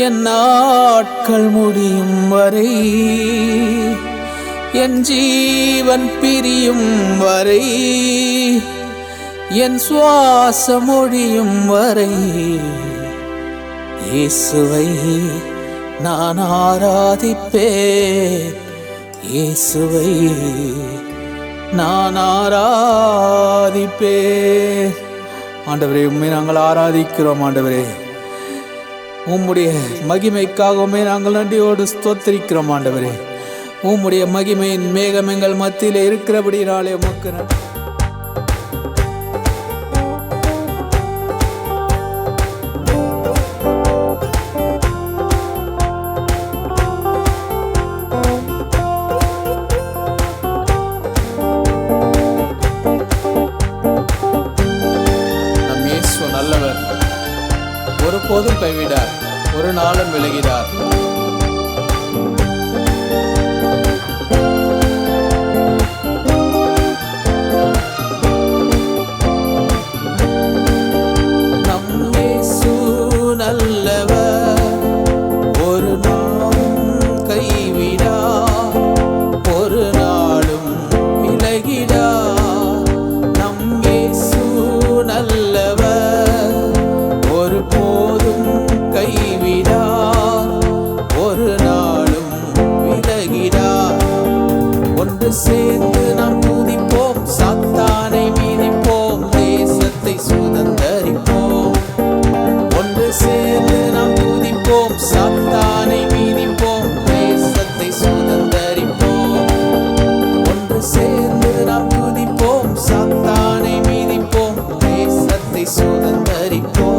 என் நாட்கள் முடியும் வரை, என் ஜீவன் பிரியும் வரை, என் சுவாசம் ஒழியும் வரை இயேசுவை நான் ஆராதிப்பேன், இயேசுவை நான் ஆராதிப்பேன். ஆண்டவரே, உம்மை நாங்கள் ஆராதிக்கிறோம். ஆண்டவரே, உம்முடைய மகிமைக்காகவுமே நாங்கள் நன்றியோடு ஸ்தோத்திரிக்கிறோம். ஆண்டவரே, உம்முடைய மகிமையின் மேகம் எங்கள் மத்தியிலே இருக்கிறபடினாலே உமக்கு நன்றி. நம் இயேசு நல்லவர், ஒருபோதும் கைவிடார், ஒரு நாளும் விலகிடார். நம் இயேசு நல்லவர், ஒரு நாளும் கைவிடார், ஒரு நாளும் விலகிடார். நம் இயேசு நல்லவர், ஒரு போதும் கைவிடார், ஒரு நாளும் விலகிடார். ஒன்று சேர்ந்து நாம் துதிப்போம், சாத்தானை மீதிப்போம், தேசத்தை சுதந்தரிப்போம். ஒன்று சேர்ந்து நாம் துதிப்போம், சாத்தானை மீதிப்போம், தேசத்தை சுதந்தரிப்போம். ஒன்று சேர்ந்து நாம் துதிப்போம், சாத்தானை மீதிப்போம், தேசத்தை சுதந்தரிப்போம்.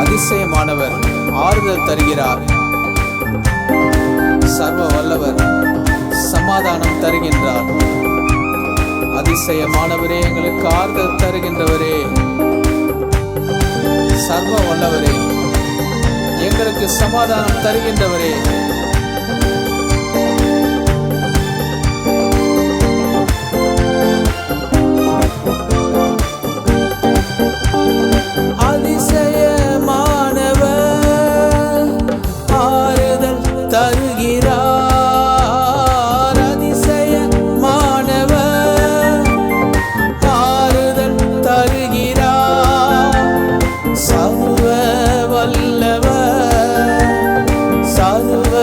அதிசயமானவர், ஆறுதல் தருகிறார். சர்வ வல்லவர், சமாதானம் தருகின்றார். அதிசயமானவரே, எங்களுக்கு ஆறுதல் தருகின்றவரே, சர்வ வல்லவரே, எங்களுக்கு சமாதானம் தருகின்றவரே. அதிசயமானவர், ஆறுதல் தருகிறார். அதிசயமானவர், ஆறுதல் தருகிறார். சர்வ வல்லவர், சர்வ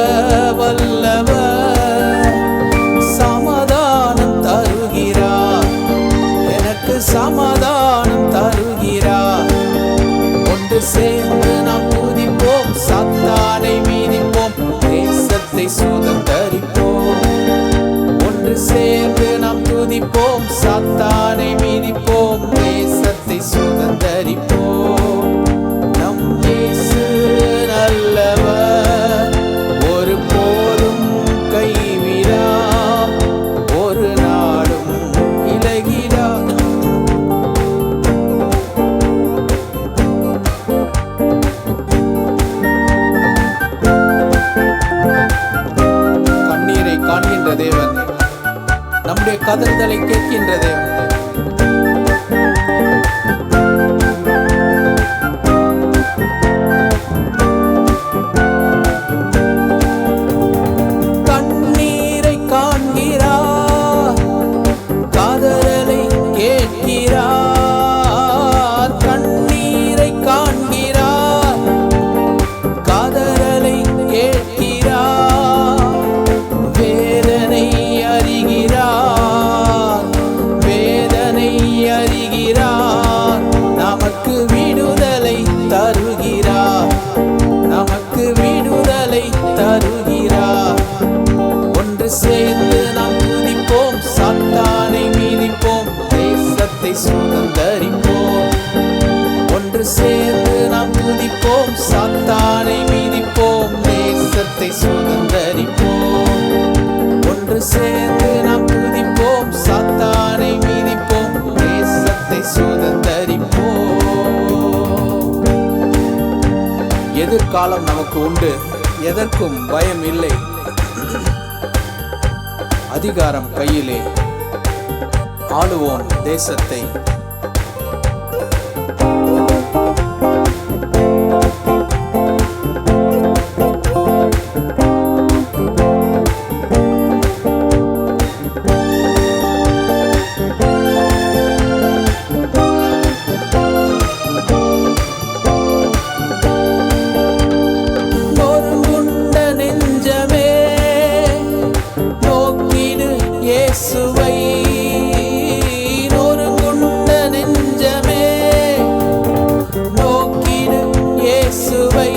விடுவிக்கின்ற தேவன். கண்ணீரை காண்கிறார், காதலை கேட்கிறார். கண்ணீரை காண்கிறார், காதலை கேட்கிறார். வேதனை அறிகிறார், வேதனை அறிகிறார். நமக்கு விடுதலை தருகிறார், நமக்கு விடுதலை தருகிறார். ஒன்று சேர்ந்து நாம் துதிப்போம், சாத்தானை மீதிப்போம், தேசத்தை சுதந்தரிப்போம். ஒன்று சேர்ந்து நாம் துதிப்போம், சாத்தானை மீதிப்போம், தேசத்தை சுதந்தரிப்போம். ஒன்று சேர்ந்து நாம் துதிப்போம், சாத்தானை மீதிப்போம், தேசத்தை சுதந்தரிப்போம். எதிர்காலம் நமக்கு உண்டு, எதற்கும் பயம் இல்லை. அதிகாரம் கையிலே, ஆளுவோம் தேசத்தை. நொறுங்குண்ட நெஞ்சமே நோக்கிடு இயேசுவை. நொறுங்குண்ட நெஞ்சமே நோக்கிடு இயேசுவை.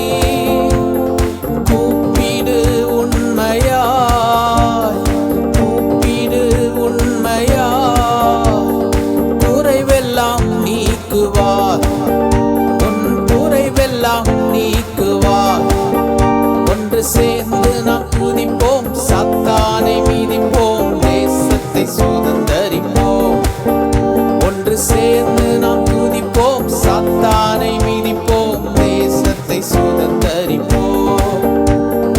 கூப்பிடு உண்மையாய், கூப்பிடு உண்மையாய். குறைவெல்லாம் நீக்குவார், உன் குறைவெல்லாம் நீக்குவார். ஒன்று சேர்ந்து நாம் துதிப்போம், சாத்தானை மீதிப்போம், தேசத்தை சுதந்தரிப்போம். ஒன்று சேர்ந்து நாம் துதிப்போம், சாத்தானை மீதிப்போம், தேசத்தை சுதந்தரிப்போம்.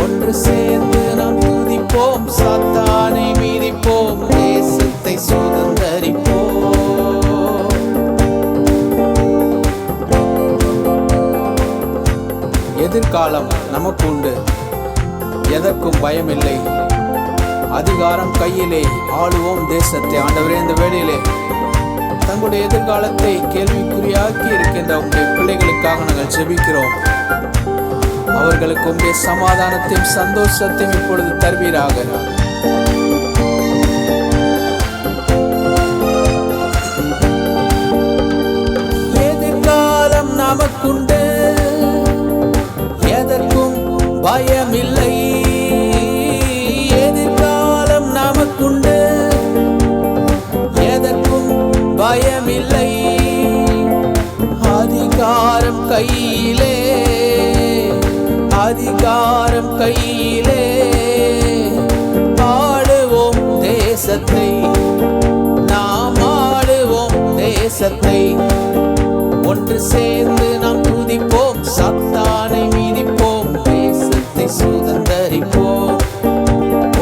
ஒன்று சேர்ந்து நாம் துதிப்போம், சாத்தானை மீதிப்போம், தேசத்தை சுதந்தரிப்போம். எதிர்காலம் நமக்கு உண்டு, எதற்கும் பயமில்லை. அதிகாரம் கையிலே, ஆளுவோம் தேசத்தை. ஆண்டவரே, இந்த வேளையிலே தங்களுடைய எதிர்காலத்தை கேள்விக்குறியாக்கி இருக்கின்ற உங்களுடைய பிள்ளைகளுக்காக நாங்கள் ஜெபிக்கிறோம். அவர்களுக்கு உங்களுடைய சமாதானத்தையும் சந்தோஷத்தையும் இப்பொழுது தருவீராக. எதிர்காலம் நமக்குண்டு, எதற்கும் பயமில்லை. எதிர்காலம் நமக்குண்டு, எதற்கும் பயமில்லை. அதிகாரம் கையிலே, அதிகாரம் கையிலே, ஆளுவோம் தேசத்தை, நாம் ஆளுவோம் தேசத்தை. ஒன்று சேர்ந்து நாம் துதிப்போம், சாத்தானை மீதிப்போம், தேசத்தை சுதந்தரிப்போம்.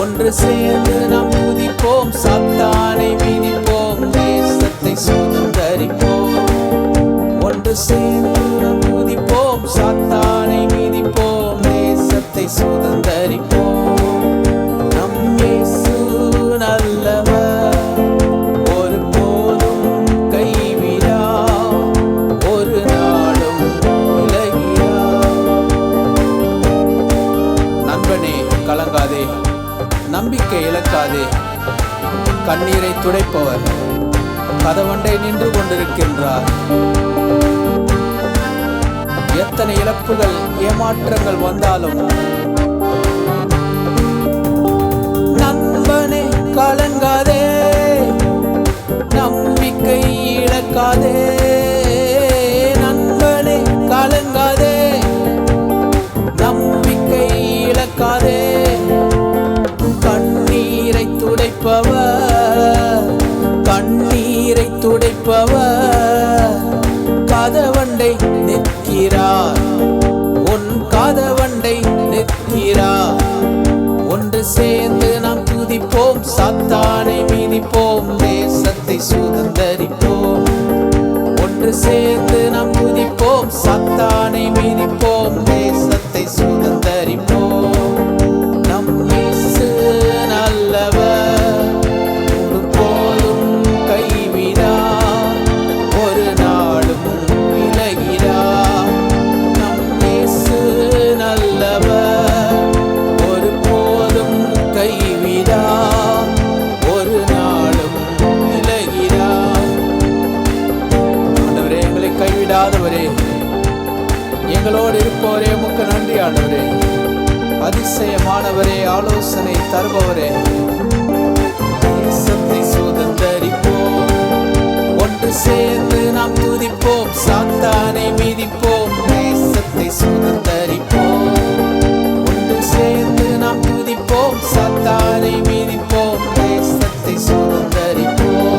ஒன்று சேர்ந்து நாம் துதிப்போம், சாத்தானை மீதிப்போம், தேசத்தை சுதந்தரிப்போம். ஒன்று சேர்ந்து நாம் துதிப்போம், சாத்தானை மீதிப்போம், தேசத்தை சுதந்தரிப்போம். நம் இயேசு நல்லவர், ஒருபோதும் கைவிடார், ஒரு நாளும் விலகிறார். நண்பனே, கலங்காதே, நம்பிக்கை இழக்காதே. கண்ணீரை துடைப்பவர் கதவண்டை நின்று கொண்டிருக்கின்றார். எத்தனை இழப்புகள், ஏமாற்றங்கள் வந்தாலும் நண்பனே கலங்காதே, நம்பிக்கை இழக்காதே. நண்பனே கலங்காதே, நம்பிக்கை இழக்காதே. கண்ணீரை துடைப்பவர், கண்ணீரை துடைப்பவர் கதவண்டை நிற்கிறார், உன் கதவண்டை நிற்கிறார். ஒன்று சேர்ந்து நாம் துதிப்போம், சாத்தானை மீதிப்போம், தேசத்தை சேர்ந்து நாம் துதிப்போம், சாத்தானை மிதிப்போம், தேசத்தை சுதந்தரிப்போம். நம் இயேசு நல்லவர், ஒருபோதும் கைவிடார், ஒரு நாளும் விலகிடார். நம் இயேசு நல்லவர், ஒருபோதும் கைவிடார், ஒரு நாளும் விலகிடார். ஆண்டவரே, எங்களை கைவிடாதவரே, எங்களோடு இருப்பவரே, உமக்கு நன்றி ஆண்டவரே. அதிசயமானவரே, ஆலோசனை தருபவரே, தேசத்தை சுதந்தரிப்போம், ஒன்று சேர்ந்து நாம் துதிப்போம், சாத்தானை மிதிப்போம், தேசத்தை சுதந்தரிப்போம். ஒன்று சேர்ந்து நாம் துதிப்போம், சாத்தானை மிதிப்போம், தேசத்தை சுதந்தரிப்போம்.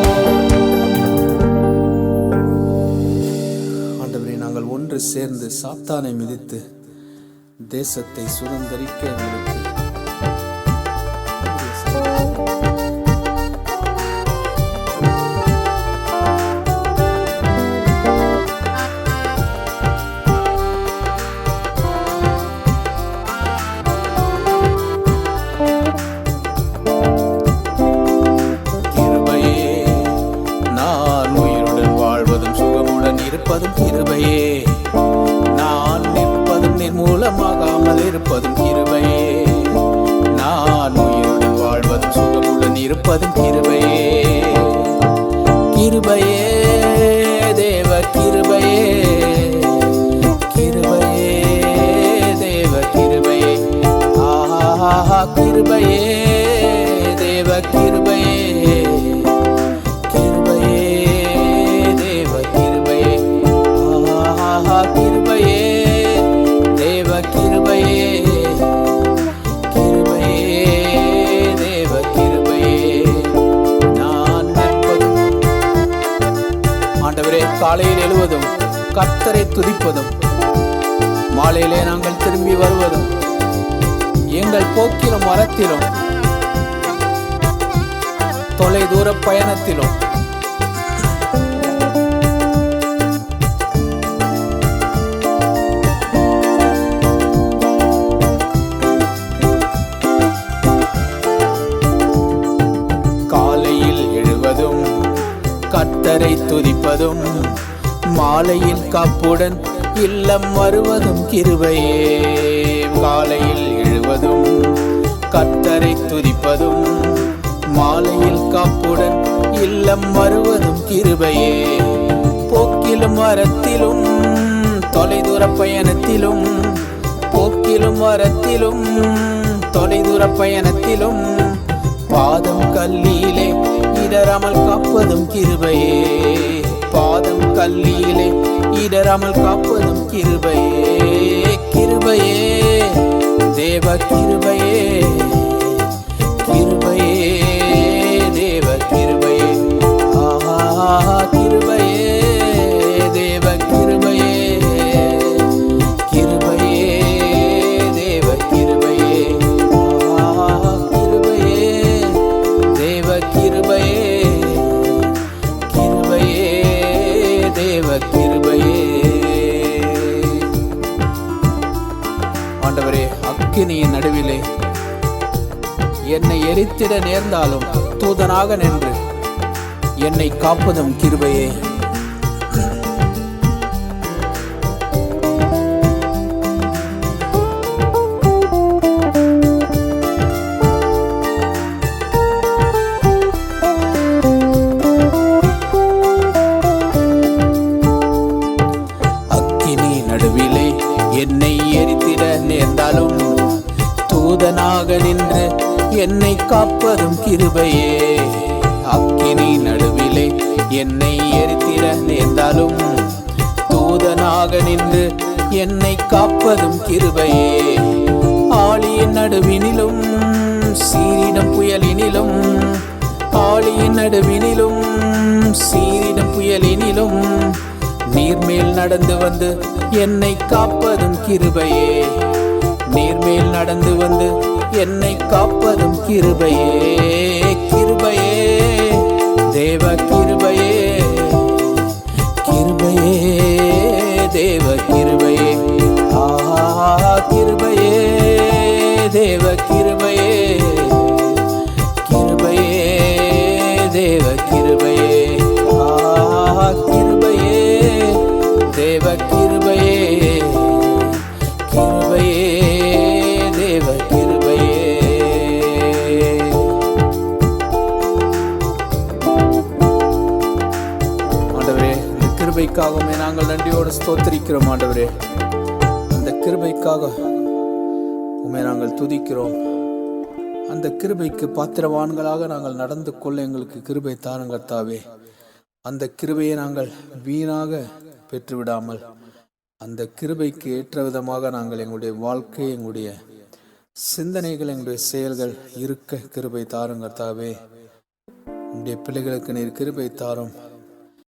ஆண்டவரே, நாங்கள் ஒன்று சேர்ந்து சாத்தானை மிதித்து தேசத்தை சுதந்தரிக்க எங்களுக்கு கிருபையே. நான் உயிருடன் வாழ்வதும் சுகமுடன் இருப்பதும் கிருபையே. நான் நிற்பதும் நிர்மூலமாகாமல் இருப்பதும் கிருபையே. நான் உயிருடன் வாழ்வதும் சுகமுடன் இருப்பதும் கிருபையே. கிருபையே, தேவ கிருபையே, கிருபையே, தேவ கிருபையே. ஆஹா, கிருபையே, தேவ கிருபையே, கிருபையே, தேவ கிருபையே. ஆஹா, கிருபையே, தேவ கிருபையே, கிருபையே, தேவ கிருபையே. நான் நிற்பதும் ஆண்டவரே, காலையில் எழுவதும் கர்த்தரை துதிப்பதும், மாலையிலே நாங்கள் திரும்பி வருவதும், எங்கள் போக்கிலும் வரத்திலும் தொலை தூர பயணத்திலும் காலையில் எழுவதும் கர்த்தரை துதிப்பதும், மாலையில் காப்புடன் இல்லம் வருவதும் கிருபையே. காலையில் எழுவதும் கர்த்தரை துதிப்பதும், மாலையில் காப்புடன் இல்லம் வருவதும் கிருபையே. போக்கிலும் வரத்திலும் தொலைதூர பயணத்திலும், போக்கிலும் வரத்திலும் தொலைதூர பயணத்திலும், பாதம் கல்லியிலே இடராமல் காப்பதும் கிருபையே. பாதம் கல்லியிலே இடராமல் காப்பதும் கிருபையே. கிருபையே, தேவ கிருபையே, கிருபையே, தேவ கிருபையே. ஆஹா, கிருபையே, தேவ கிருபையே, கிருபையே, தேவ கிருபையே. ஆஹா, கிருபையே, தேவ கிருபையே, கிருபையே, தேவ கிருபையே. ஆண்டவரே, அக்கினியின் நடுவிலே என்னை எரித்திட நேர்ந்தாலும் தூதனாக நின்று என்னை காப்பதும் கிருபையே. அக்கினி நடுவிலே என்னை எரித்திட நேர்ந்தாலும் தூதனாக நின்று என்னை காப்பதும் கிருபையே. அக்கினி நடுவிலே என்னை எரித்திட நேர்ந்தாலும் தூதனாக நின்று என்னை காப்பதும் கிருபையே. ஆழியின் நடுவினிலும் சீரிடும் புயலினிலும், ஆழியின் நடுவினிலும் சீரிடும் புயலினிலும், நீர்மேல் நடந்து வந்து என்னை காப்பதும் கிருபையே. நீர்மேல் நடந்து வந்து என்னை காப்பதும் கிருபையே. கிருபையே, தேவ கிருபையே, கிருபையே, தேவ கிருபையே, கிருபையே, தேவ கிருபையே. ஆண்டவரே, இந்த கிருபைக்காகவே நாங்கள் நன்றியோடு ஸ்தோத்திரிக்கிறோம். ஆண்டவரே, அந்த கிருபைக்காக உம்மை நாங்கள் துதிக்கிறோம். அந்த கிருபைக்கு பாத்திரவான்களாக நாங்கள் நடந்து கொள்ள எங்களுக்கு கிருபை தாருங்க கர்த்தாவே. அந்த கிருபையை நாங்கள் வீணாக பெற்றுவிடாமல் அந்த கிருபைக்கு ஏற்ற விதமாக நாங்கள் எங்களுடைய வாழ்க்கை, எங்களுடைய சிந்தனைகள், எங்களுடைய செயல்கள் இருக்க கிருபை தாருங்க கர்த்தாவே. உங்களுடைய பிள்ளைகளுக்கு நீர் கிருபை தாரும்.